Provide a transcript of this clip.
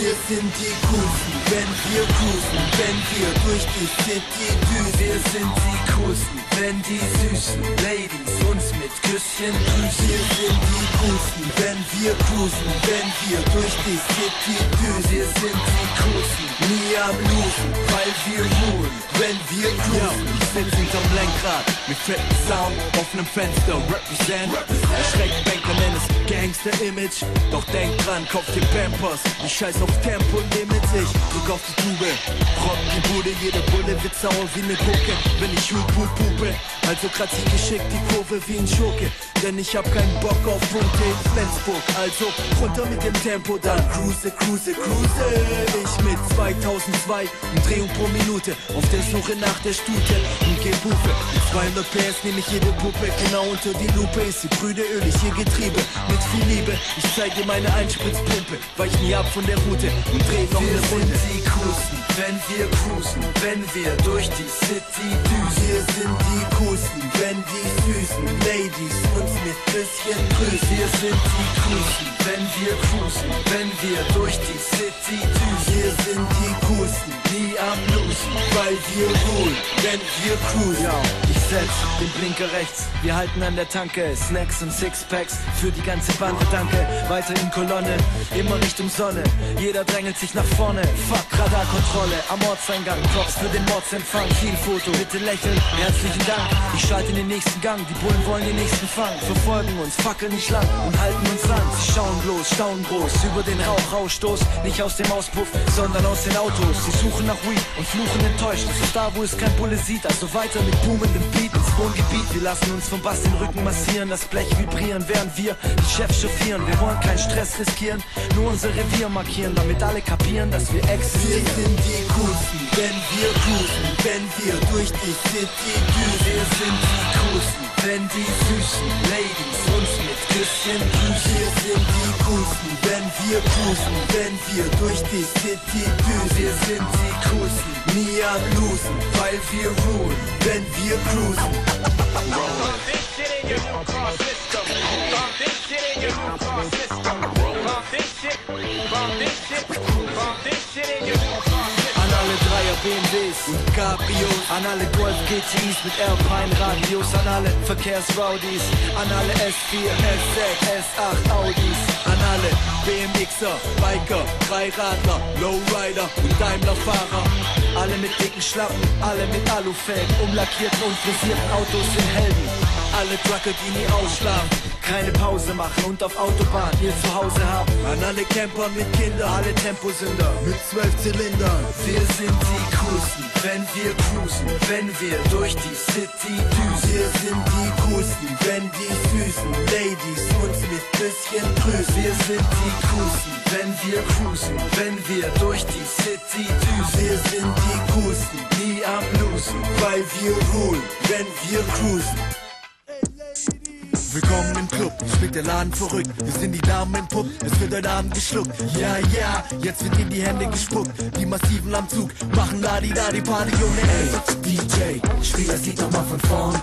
Wir sind die Coolsten, wenn wir cruisen, wenn wir durch die City düsen. Wir sind die Coolsten, wenn die süßen Ladies uns mit Küsschen grüßen. Wir sind die Coolsten, wenn wir cruisen, wenn wir durch die City düsen. Wir sind die Coolsten, nie am Losen, weil wir ruhen, wenn wir cruisen. Ich sitz hinterm Lenkrad, mit fetten Sound, offenem Fenster, represent. Erschreckt Banker, nenn es Gangster-Image. Doch denk dran, kauf dir Pampers, ich scheiß auf Tempo-Limit. Ich drück auf die Tube, rock die Bude, jede Bulle wird sauer wie ne Gurke, wenn ich Hupe. Also kratz ich geschickt die Kurve wie ein Schurke, denn ich hab keinen Bock auf Punkte in Flensburg. Also runter mit dem Tempo, dann cruise. Ich mit 2002 Umdrehung pro Minute, auf der Suche nach der Stute und geh Bufe. Mit 200 PS nehm ich jede Puppe, genau unter die Lupe ist sie brüderölig, ihr Getriebe mit viel Liebe. Ich zeig dir meine Einspritzpumpe, weich nie ab von der Route und dreh noch eine Runde. Wir sind die Coolsten, wenn wir cruisen, wenn wir durch die City düsen. Wir sind die Coolsten, wenn die süßen Ladies uns mit bisschen grüßen. Wir sind die Coolsten, wenn wir cruisen, wenn wir durch die City düsen. Wir sind die Coolsten, nie am Losen, weil wir ruhen, wenn wir cruisen. Ja, ich setz den Blinker rechts, wir halten an der Tanke, Snacks und Sixpacks für die ganze Bande, danke. Weiter in Kolonne, immer Richtung Sonne, jeder drängelt sich nach vorne. Fuck, Radarkontrolle am Ortseingang, Props für den Mordsempfang, viel Foto, bitte lächeln, herzlichen Dank. Ich schalte in den nächsten Gang, die Bullen wollen den nächsten fangen, verfolgen uns, fackeln nicht lang und halten uns an. Sie schauen bloß, staunen groß, über den Rauchausstoß, nicht aus dem Auspuff, sondern aus den Autos. Sie suchen nach Weed und fluchen enttäuscht, das ist da, wo es kein Bulle sieht, also weiter mit boomendem Beat ins Wohngebiet. Wir lassen uns vom Bass den Rücken massieren, das Blech vibrieren, während wir die Chefs chauffieren. Wir wollen keinen Stress riskieren, nur unser Revier markieren, damit alle kapieren, dass wir existieren. Wir sind die Coolsten, wenn wir cruisen, wenn wir durch die City düsen. Wir sind die Coolsten, wenn die süßen Ladies uns mit Küsschen grüßen. Wir sind die Coolsten, wenn wir cruisen, wenn wir durch die City düsen. Wir sind die Coolsten, nie am Losen, weil wir ruhen, wenn wir cruisen. An alle Dreier BMWs und Cabrios, an alle Golf GTIs mit Alpine Radios, an alle Verkehrsrowdies, an alle S4, S6, S8 Audis, an alle BMXer, Biker, Dreiradler, Lowrider und Daimlerfahrer. Alle mit dicken Schlappen, alle mit Alufelgen, umlackierten und frisierten Autos sind Helden. Alle Trucker, die nie ausschlafen, keine Pause machen und auf Autobahn ihr Zuhause haben. An alle Camper mit Kindern, alle Temposünder mit 12 Zylindern. Wir sind die Coolsten, wenn wir cruisen, wenn wir durch die City düsen. Wir sind die Coolsten, wenn die süßen Ladies uns mit Küsschen grüßen. Wir sind die Coolsten, wenn wir cruisen, wenn wir durch die City düsen. Wir sind die Coolsten, nie am Losen, weil wir ruhen, wenn wir cruisen. Willkommen im Club, spielt der Laden verrückt. Wir sind die Damen im Pub, es wird heute Abend geschluckt. Ja, jetzt wird in die Hände gespuckt. Die Massiven am Zug machen Ladi-Dadi Party ohne Ey, DJ, spiel das Lied nochmal von vorn.